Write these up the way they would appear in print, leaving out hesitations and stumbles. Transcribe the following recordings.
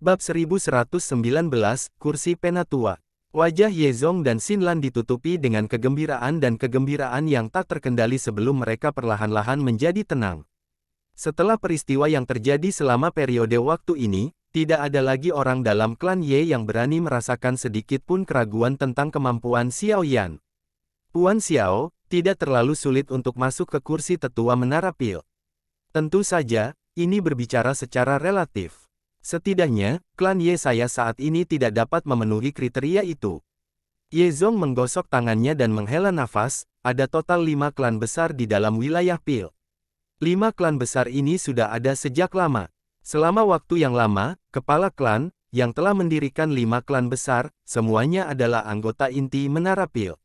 Bab 1119, Kursi Penatua. Wajah Yezong dan Xinlan ditutupi dengan kegembiraan dan kegembiraan yang tak terkendali sebelum mereka perlahan-lahan menjadi tenang. Setelah peristiwa yang terjadi selama periode waktu ini, tidak ada lagi orang dalam klan Ye yang berani merasakan sedikit pun keraguan tentang kemampuan Xiao Yan. Puan Xiao, tidak terlalu sulit untuk masuk ke kursi tetua Menara Pil. Tentu saja, ini berbicara secara relatif. Setidaknya, klan Ye saya saat ini tidak dapat memenuhi kriteria itu. Yezong menggosok tangannya dan menghela nafas, ada total 5 klan besar di dalam wilayah Pil. 5 klan besar ini sudah ada sejak lama. Selama waktu yang lama, kepala klan, yang telah mendirikan 5 klan besar, semuanya adalah anggota inti Menara Pil.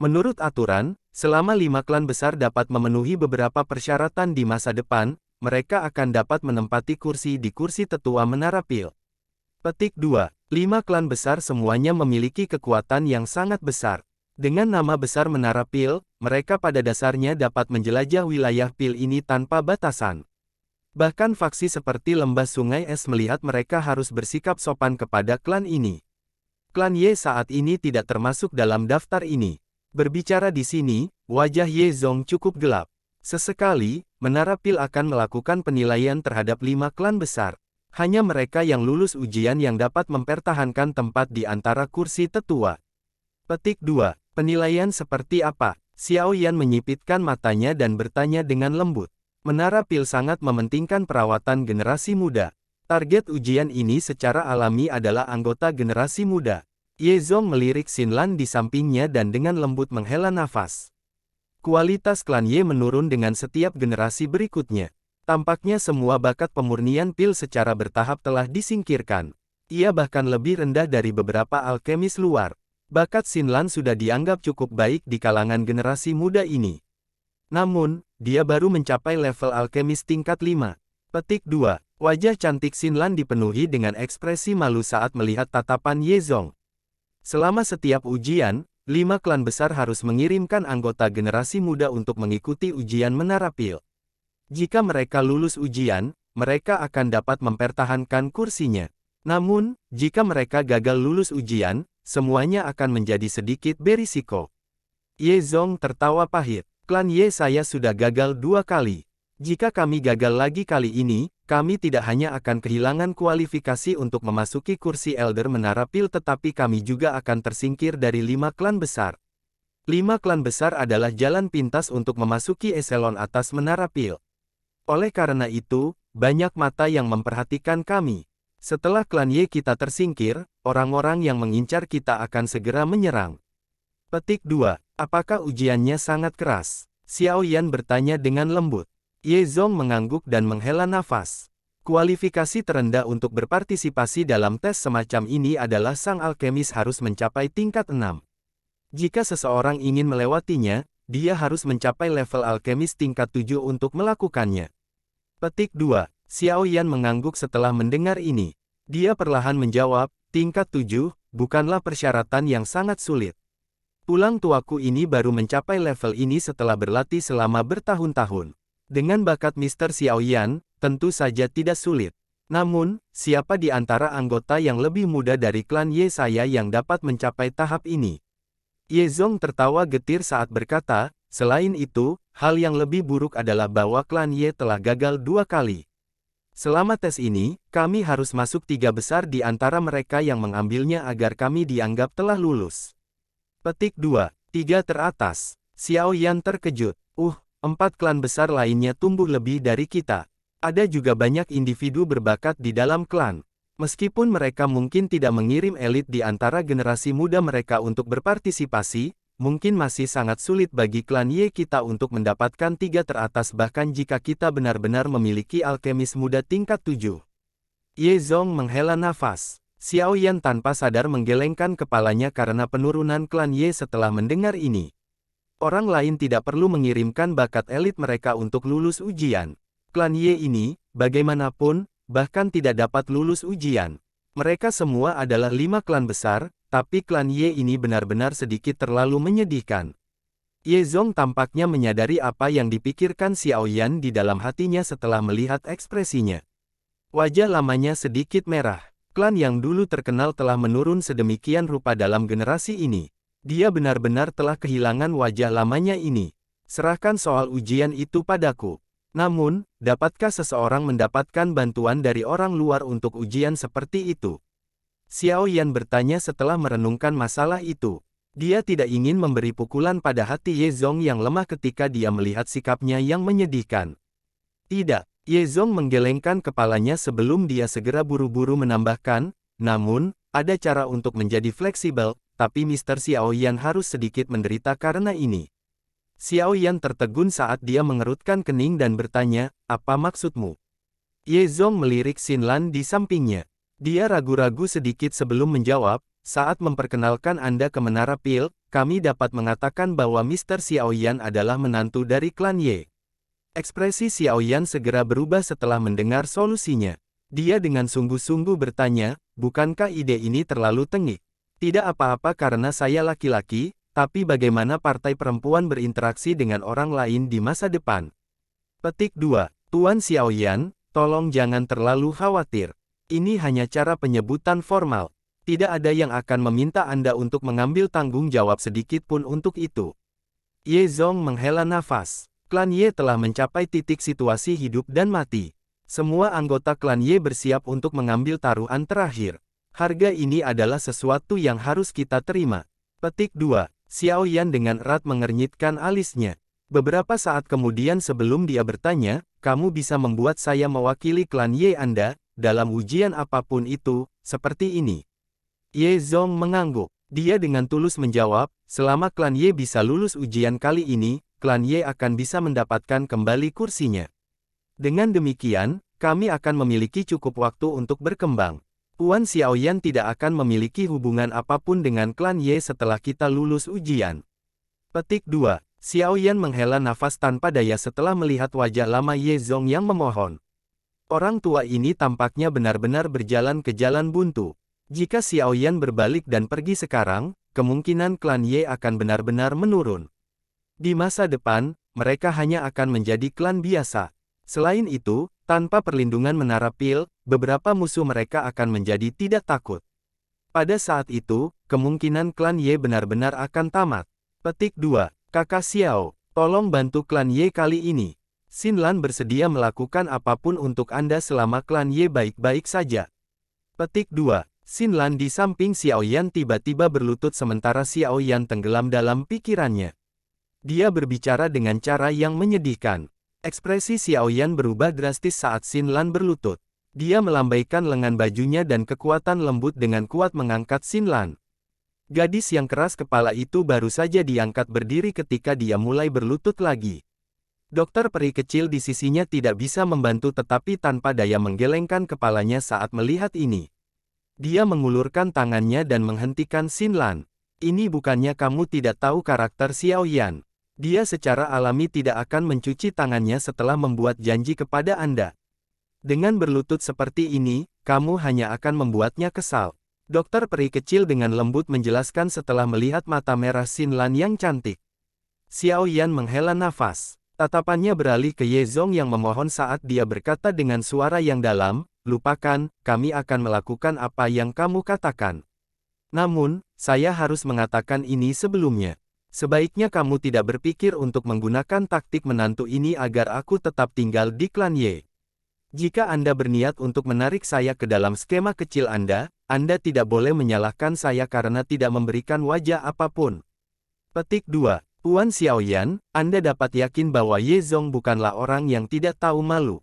Menurut aturan, selama 5 klan besar dapat memenuhi beberapa persyaratan di masa depan, mereka akan dapat menempati kursi di kursi tetua Menara Pil. Petik 2. 5 klan besar semuanya memiliki kekuatan yang sangat besar. Dengan nama besar Menara Pil, mereka pada dasarnya dapat menjelajah wilayah Pil ini tanpa batasan. Bahkan faksi seperti Lembah Sungai Es melihat mereka harus bersikap sopan kepada klan ini. Klan Ye saat ini tidak termasuk dalam daftar ini. Berbicara di sini, wajah Yezong cukup gelap. Sesekali, Menara Pil akan melakukan penilaian terhadap 5 klan besar. Hanya mereka yang lulus ujian yang dapat mempertahankan tempat di antara kursi tetua. Petik 2. Penilaian seperti apa? Xiao Yan menyipitkan matanya dan bertanya dengan lembut. Menara Pil sangat mementingkan perawatan generasi muda. Target ujian ini secara alami adalah anggota generasi muda. Yezong melirik Xinlan di sampingnya dan dengan lembut menghela nafas. Kualitas klan Ye menurun dengan setiap generasi berikutnya. Tampaknya semua bakat pemurnian Pil secara bertahap telah disingkirkan. Ia bahkan lebih rendah dari beberapa alkemis luar. Bakat Xinlan sudah dianggap cukup baik di kalangan generasi muda ini. Namun, dia baru mencapai level alkemis tingkat 5. Petik 2. Wajah cantik Xinlan dipenuhi dengan ekspresi malu saat melihat tatapan Yezong. Selama setiap ujian, 5 klan besar harus mengirimkan anggota generasi muda untuk mengikuti ujian Menara Pil. Jika mereka lulus ujian, mereka akan dapat mempertahankan kursinya. Namun, jika mereka gagal lulus ujian, semuanya akan menjadi sedikit berisiko. Yezong tertawa pahit. Klan Ye saya sudah gagal 2 kali. Jika kami gagal lagi kali ini, kami tidak hanya akan kehilangan kualifikasi untuk memasuki kursi Elder Menara Pil tetapi kami juga akan tersingkir dari 5 klan besar. 5 klan besar adalah jalan pintas untuk memasuki eselon atas Menara Pil. Oleh karena itu, banyak mata yang memperhatikan kami. Setelah klan Ye kita tersingkir, orang-orang yang mengincar kita akan segera menyerang. Petik 2. Apakah ujiannya sangat keras? Xiao Yan bertanya dengan lembut. Yezong mengangguk dan menghela nafas. Kualifikasi terendah untuk berpartisipasi dalam tes semacam ini adalah sang alkemis harus mencapai tingkat 6. Jika seseorang ingin melewatinya, dia harus mencapai level alkemis tingkat 7 untuk melakukannya. Petik 2. Xiao Yan mengangguk setelah mendengar ini. Dia perlahan menjawab, tingkat 7, bukanlah persyaratan yang sangat sulit. Tulang tuaku ini baru mencapai level ini setelah berlatih selama bertahun-tahun. Dengan bakat Mr. Xiao Yan, tentu saja tidak sulit. Namun, siapa di antara anggota yang lebih muda dari klan Ye saya yang dapat mencapai tahap ini? Yezong tertawa getir saat berkata, selain itu, hal yang lebih buruk adalah bahwa klan Ye telah gagal 2 kali. Selama tes ini, kami harus masuk 3 besar di antara mereka yang mengambilnya agar kami dianggap telah lulus. Petik 2. 3 teratas. Xiao Yan terkejut. 4 klan besar lainnya tumbuh lebih dari kita. Ada juga banyak individu berbakat di dalam klan. Meskipun mereka mungkin tidak mengirim elit di antara generasi muda mereka untuk berpartisipasi, mungkin masih sangat sulit bagi klan Ye kita untuk mendapatkan 3 teratas bahkan jika kita benar-benar memiliki alkemis muda tingkat 7. Yezong menghela nafas. Xiao Yan tanpa sadar menggelengkan kepalanya karena penurunan klan Ye setelah mendengar ini. Orang lain tidak perlu mengirimkan bakat elit mereka untuk lulus ujian. Klan Ye ini, bagaimanapun, bahkan tidak dapat lulus ujian. Mereka semua adalah 5 klan besar, tapi klan Ye ini benar-benar sedikit terlalu menyedihkan. Yezong tampaknya menyadari apa yang dipikirkan Xiao Yan di dalam hatinya setelah melihat ekspresinya. Wajah lamanya sedikit merah. Klan yang dulu terkenal telah menurun sedemikian rupa dalam generasi ini. Dia benar-benar telah kehilangan wajah lamanya ini. Serahkan soal ujian itu padaku. Namun, dapatkah seseorang mendapatkan bantuan dari orang luar untuk ujian seperti itu? Xiao Yan bertanya setelah merenungkan masalah itu. Dia tidak ingin memberi pukulan pada hati Ye Zong yang lemah ketika dia melihat sikapnya yang menyedihkan. Tidak, Ye Zong menggelengkan kepalanya sebelum dia segera buru-buru menambahkan, namun, ada cara untuk menjadi fleksibel, tapi Mr. Xiao Yan harus sedikit menderita karena ini. Xiao Yan tertegun saat dia mengerutkan kening dan bertanya, apa maksudmu? Ye Zong melirik Xin Lan di sampingnya. Dia ragu-ragu sedikit sebelum menjawab, saat memperkenalkan Anda ke Menara Pil, kami dapat mengatakan bahwa Mr. Xiao Yan adalah menantu dari klan Ye. Ekspresi Xiao Yan segera berubah setelah mendengar solusinya. Dia dengan sungguh-sungguh bertanya, bukankah ide ini terlalu tengik? Tidak apa-apa karena saya laki-laki, tapi bagaimana partai perempuan berinteraksi dengan orang lain di masa depan? Petik 2. Tuan Xiao Yan, tolong jangan terlalu khawatir. Ini hanya cara penyebutan formal. Tidak ada yang akan meminta Anda untuk mengambil tanggung jawab sedikit pun untuk itu. Ye Zong menghela nafas. Klan Ye telah mencapai titik situasi hidup dan mati. Semua anggota klan Ye bersiap untuk mengambil taruhan terakhir. Harga ini adalah sesuatu yang harus kita terima. Petik 2. Xiao Yan dengan erat mengernyitkan alisnya. Beberapa saat kemudian sebelum dia bertanya, kamu bisa membuat saya mewakili klan Ye Anda, dalam ujian apapun itu, seperti ini. Ye Zong mengangguk. Dia dengan tulus menjawab, selama klan Ye bisa lulus ujian kali ini, klan Ye akan bisa mendapatkan kembali kursinya. Dengan demikian, kami akan memiliki cukup waktu untuk berkembang. Tuan Xiao Yan tidak akan memiliki hubungan apapun dengan klan Ye setelah kita lulus ujian. Petik 2. Xiao Yan menghela nafas tanpa daya setelah melihat wajah lama Ye Zong yang memohon. Orang tua ini tampaknya benar-benar berjalan ke jalan buntu. Jika Xiao Yan berbalik dan pergi sekarang, kemungkinan klan Ye akan benar-benar menurun. Di masa depan, mereka hanya akan menjadi klan biasa. Selain itu, tanpa perlindungan Menara Pil, beberapa musuh mereka akan menjadi tidak takut. Pada saat itu, kemungkinan klan Ye benar-benar akan tamat. Petik 2. Kakak Xiao, tolong bantu klan Ye kali ini. Xin Lan bersedia melakukan apapun untuk Anda selama klan Ye baik-baik saja. Petik 2. Xin Lan di samping Xiao Yan tiba-tiba berlutut sementara Xiao Yan tenggelam dalam pikirannya. Dia berbicara dengan cara yang menyedihkan. Ekspresi Xiao Yan berubah drastis saat Xin Lan berlutut. Dia melambaikan lengan bajunya dan kekuatan lembut dengan kuat mengangkat Xin Lan. Gadis yang keras kepala itu baru saja diangkat berdiri ketika dia mulai berlutut lagi. Dokter peri kecil di sisinya tidak bisa membantu tetapi tanpa daya menggelengkan kepalanya saat melihat ini. Dia mengulurkan tangannya dan menghentikan Xin Lan. Ini bukannya kamu tidak tahu karakter Xiao Yan. Dia secara alami tidak akan mencuci tangannya setelah membuat janji kepada Anda. Dengan berlutut seperti ini, kamu hanya akan membuatnya kesal. Dokter peri kecil dengan lembut menjelaskan setelah melihat mata merah Xin Lan yang cantik. Xiao Yan menghela nafas. Tatapannya beralih ke Ye Zong yang memohon saat dia berkata dengan suara yang dalam, lupakan, kami akan melakukan apa yang kamu katakan. Namun, saya harus mengatakan ini sebelumnya. Sebaiknya kamu tidak berpikir untuk menggunakan taktik menantu ini agar aku tetap tinggal di klan Ye. Jika Anda berniat untuk menarik saya ke dalam skema kecil Anda tidak boleh menyalahkan saya karena tidak memberikan wajah apapun. Petik 2. Tuan Xiao Yan, Anda dapat yakin bahwa Ye Zong bukanlah orang yang tidak tahu malu.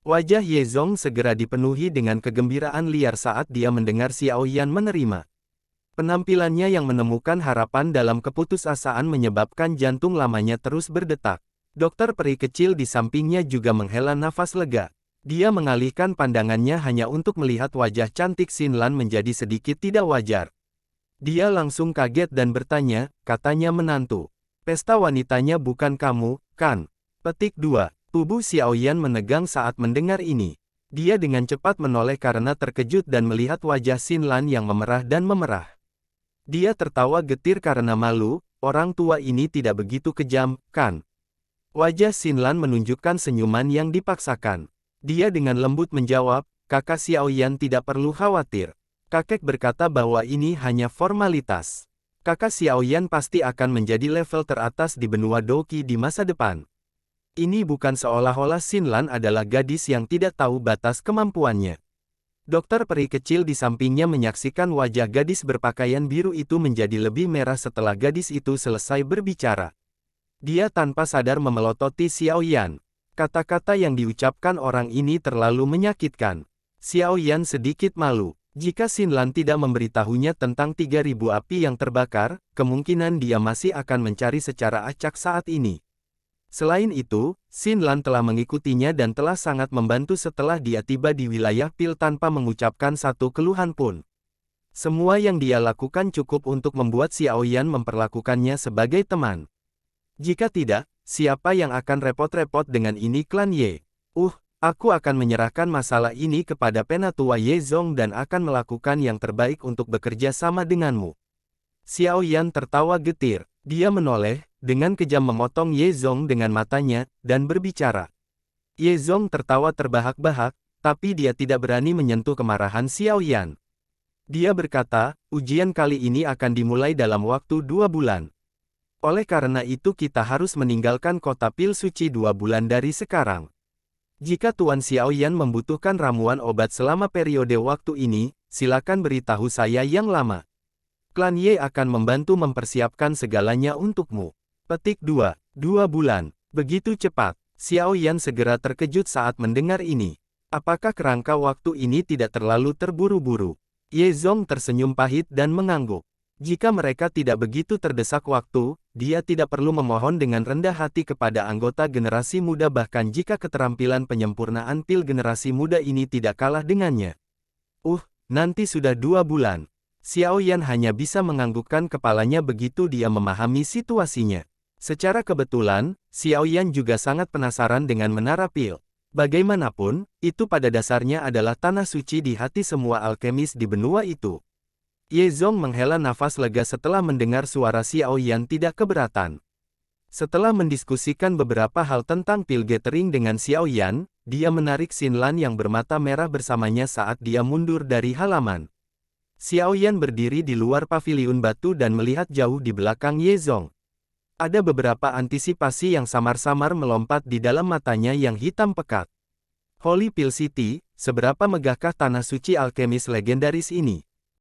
Wajah Ye Zong segera dipenuhi dengan kegembiraan liar saat dia mendengar Xiao Yan menerima. Penampilannya yang menemukan harapan dalam keputusasaan menyebabkan jantung lamanya terus berdetak. Dokter peri kecil di sampingnya juga menghela nafas lega. Dia mengalihkan pandangannya hanya untuk melihat wajah cantik Xin Lan menjadi sedikit tidak wajar. Dia langsung kaget dan bertanya, katanya menantu. Pesta wanitanya bukan kamu, kan? Petik 2. Tubuh Xiao Yan menegang saat mendengar ini. Dia dengan cepat menoleh karena terkejut dan melihat wajah Xin Lan yang memerah dan memerah. Dia tertawa getir karena malu, orang tua ini tidak begitu kejam, kan? Wajah Xin Lan menunjukkan senyuman yang dipaksakan. Dia dengan lembut menjawab, kakak Xiaoyan tidak perlu khawatir. Kakek berkata bahwa ini hanya formalitas. Kakak Xiaoyan pasti akan menjadi level teratas di benua Doqi di masa depan. Ini bukan seolah-olah Xinlan adalah gadis yang tidak tahu batas kemampuannya. Dokter peri kecil di sampingnya menyaksikan wajah gadis berpakaian biru itu menjadi lebih merah setelah gadis itu selesai berbicara. Dia tanpa sadar memelototi Xiaoyan. Kata-kata yang diucapkan orang ini terlalu menyakitkan. Xiaoyan sedikit malu. Jika Xinlan tidak memberitahunya tentang 3.000 api yang terbakar, kemungkinan dia masih akan mencari secara acak saat ini. Selain itu, Xinlan telah mengikutinya dan telah sangat membantu setelah dia tiba di wilayah Pil tanpa mengucapkan satu keluhan pun. Semua yang dia lakukan cukup untuk membuat Xiaoyan memperlakukannya sebagai teman. Jika tidak, siapa yang akan repot-repot dengan ini klan Ye? Aku akan menyerahkan masalah ini kepada Penatua Ye Zong dan akan melakukan yang terbaik untuk bekerja sama denganmu. Xiaoyan tertawa getir. Dia menoleh, dengan kejam memotong Ye Zong dengan matanya, dan berbicara. Ye Zong tertawa terbahak-bahak, tapi dia tidak berani menyentuh kemarahan Xiaoyan. Dia berkata, ujian kali ini akan dimulai dalam waktu 2 bulan. Oleh karena itu kita harus meninggalkan kota Pil Suci 2 bulan dari sekarang. Jika Tuan Xiaoyan membutuhkan ramuan obat selama periode waktu ini, silakan beritahu saya yang lama. Klan Ye akan membantu mempersiapkan segalanya untukmu. Petik 2. 2 bulan. Begitu cepat. Xiaoyan segera terkejut saat mendengar ini. Apakah kerangka waktu ini tidak terlalu terburu-buru? Ye Zong tersenyum pahit dan mengangguk. Jika mereka tidak begitu terdesak waktu, dia tidak perlu memohon dengan rendah hati kepada anggota generasi muda bahkan jika keterampilan penyempurnaan pil generasi muda ini tidak kalah dengannya. Nanti sudah 2 bulan. Xiaoyan hanya bisa menganggukkan kepalanya begitu dia memahami situasinya. Secara kebetulan, Xiaoyan juga sangat penasaran dengan menara pil. Bagaimanapun, itu pada dasarnya adalah tanah suci di hati semua alkemis di benua itu. Ye Zong menghela nafas lega setelah mendengar suara Xiaoyan tidak keberatan. Setelah mendiskusikan beberapa hal tentang pil gathering dengan Xiaoyan, dia menarik Xinlan yang bermata merah bersamanya saat dia mundur dari halaman. Xiaoyan berdiri di luar paviliun batu dan melihat jauh di belakang Ye Zong. Ada beberapa antisipasi yang samar-samar melompat di dalam matanya yang hitam pekat. Holy Pill City, seberapa megahkah tanah suci alkemis legendaris ini?